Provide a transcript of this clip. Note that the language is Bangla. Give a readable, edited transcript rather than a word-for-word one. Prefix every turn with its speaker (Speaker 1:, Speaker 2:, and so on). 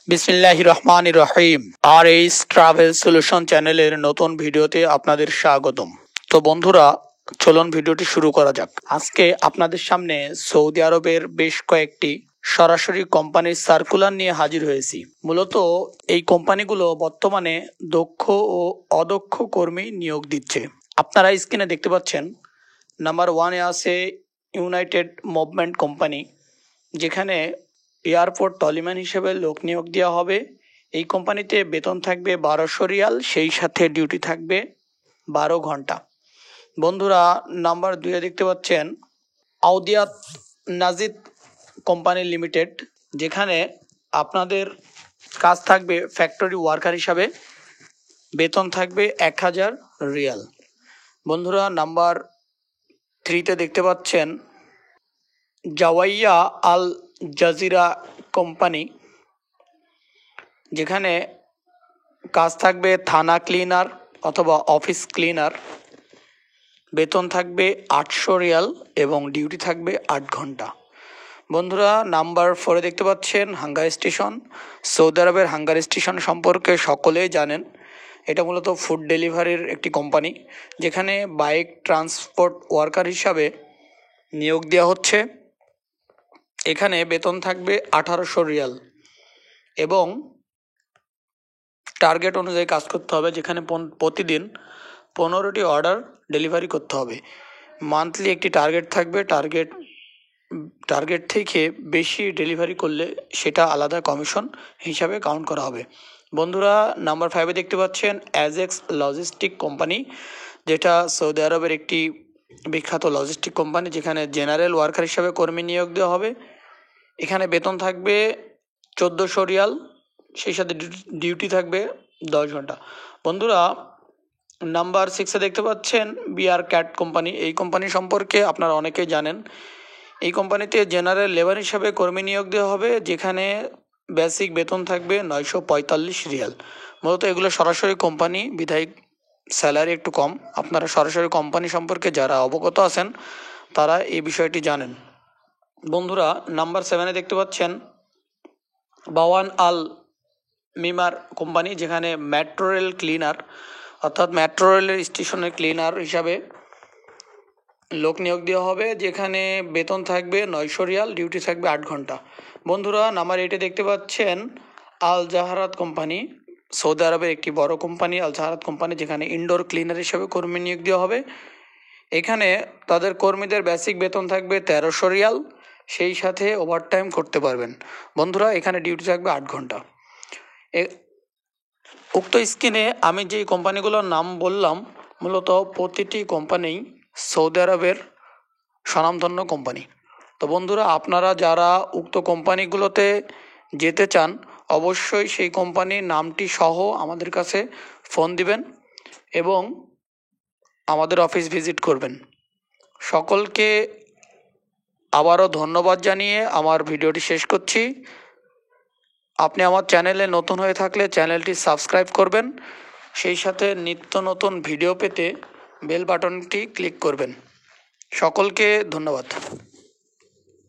Speaker 1: বিসমিল্লাহির রহমানির রহিম। আর এইচ ট্রাভেল সলিউশন চ্যানেলের নতুন ভিডিওতে আপনাদের স্বাগতম। তো বন্ধুরা, চলুন ভিডিওটি শুরু করা যাক। আজকে আপনাদের সামনে সৌদি আরবের বেশ কয়েকটি সরাসরি কোম্পানির সার্কুলার নিয়ে হাজির হয়েছি। মূলত এই কোম্পানিগুলো বর্তমানে দক্ষ ও অদক্ষ কর্মী নিয়োগ দিচ্ছে। আপনারা স্ক্রিনে দেখতে পাচ্ছেন, নাম্বার 1-এ আছে ইউনাইটেড মুভমেন্ট কোম্পানি, যেখানে এয়ারপোর্ট টলিম্যান হিসেবে লোক নিয়োগ দেওয়া হবে। এই কোম্পানিতে বেতন থাকবে 1200 রিয়াল, সেই সাথে ডিউটি থাকবে 12 ঘন্টা। বন্ধুরা, নাম্বার 2-এ দেখতে পাচ্ছেন আউদিয়াত নাজিদ কোম্পানি লিমিটেড, যেখানে আপনাদের কাজ থাকবে ফ্যাক্টরি ওয়ার্কার হিসাবে, বেতন থাকবে 1000 রিয়াল। বন্ধুরা, নাম্বার 3-তে দেখতে পাচ্ছেন জাওয়াইয়া আল জাজিরা কোম্পানি, যেখানে কাজ থাকবে থানা ক্লিনার অথবা অফিস ক্লিনার, বেতন থাকবে 800 রিয়াল এবং ডিউটি থাকবে 8 ঘন্টা। বন্ধুরা, নাম্বার 4-এ দেখতে পাচ্ছেন হাঙ্গার স্টেশন। সৌদি আরবের হাঙ্গার স্টেশন সম্পর্কে সকলেই জানেন। এটা মূলত ফুড ডেলিভারির একটি কোম্পানি, যেখানে বাইক ট্রান্সপোর্ট ওয়ার্কার হিসাবে নিয়োগ দেওয়া হচ্ছে। এখানে বেতন থাকবে 1800 রিয়াল এবং টার্গেট অনুযায়ী কাজ করতে হবে, যেখানে প্রতিদিন 15টি অর্ডার ডেলিভারি করতে হবে। মান্থলি একটি টার্গেট থাকবে। টার্গেট থেকে বেশি ডেলিভারি করলে সেটা আলাদা কমিশন হিসাবে কাউন্ট করা হবে। বন্ধুরা, নাম্বার 5-এ দেখতে পাচ্ছেন অ্যাজেক্স লজিস্টিক কোম্পানি, যেটা সৌদি আরবের একটি বিখ্যাত লজিস্টিক কোম্পানি, যেখানে জেনারেল ওয়ার্কার হিসাবে কর্মী নিয়োগ দেওয়া হবে। এখানে বেতন থাকবে 1400 রিয়াল, সেই সাথে ডিউটি থাকবে 10 ঘন্টা। বন্ধুরা, নাম্বার 6-এ দেখতে পাচ্ছেন বিআর ক্যাট কোম্পানি। এই কোম্পানি সম্পর্কে আপনারা অনেকেই জানেন। এই কোম্পানিতে জেনারেল লেবার হিসাবে কর্মী নিয়োগ দেওয়া হবে, যেখানে বেসিক বেতন থাকবে 945 রিয়াল। মূলত এগুলো সরাসরি কোম্পানি, বিধায়ী স্যালারি একটু কম। আপনারা সরাসরি কোম্পানি সম্পর্কে যারা অবগত আছেন তারা এই বিষয়টি জানেন। বন্ধুরা, নাম্বার 7-এ দেখতে পাচ্ছেন বাওয়ান আল মিমার কোম্পানি, যেখানে মেট্রো রেল ক্লিনার অর্থাৎ মেট্রো রেলের স্টেশনের ক্লিনার হিসাবে লোক নিয়োগ দেওয়া হবে, যেখানে বেতন থাকবে 900 রিয়াল, ডিউটি থাকবে 8 ঘন্টা। বন্ধুরা, নাম্বার 8-এ দেখতে পাচ্ছেন আল জাহারাত কোম্পানি, সৌদি আরবের একটি বড় কোম্পানি আল জাহারাত কোম্পানি, যেখানে ইনডোর ক্লিনার হিসাবে কর্মী নিয়োগ দেওয়া হবে। এখানে তাদের কর্মীদের বেসিক বেতন থাকবে 1300 রিয়াল, সেই সাথে ওভারটাইম করতে পারবেন। বন্ধুরা, এখানে ডিউটি থাকবে 8 ঘন্টা। উক্ত স্ক্রিনে আমি যেই কোম্পানিগুলোর নাম বললাম, মূলত প্রতিটি কোম্পানি সৌদি আরবের স্বনামধন্য কোম্পানি। তো বন্ধুরা, আপনারা যারা উক্ত কোম্পানিগুলোতে যেতে চান, অবশ্যই সেই কোম্পানির নামটি সহ আমাদের কাছে ফোন দিবেন এবং আমাদের অফিস ভিজিট করবেন। সকলকে আবারও ধন্যবাদ জানিয়ে আমার ভিডিওটি শেষ করছি। আপনি আমার চ্যানেলে নতুন হয়ে থাকলে চ্যানেলটি সাবস্ক্রাইব করবেন, সেই সাথে নিত্য নতুন ভিডিও পেতে বেল বাটনটি ক্লিক করবেন। সকলকে ধন্যবাদ।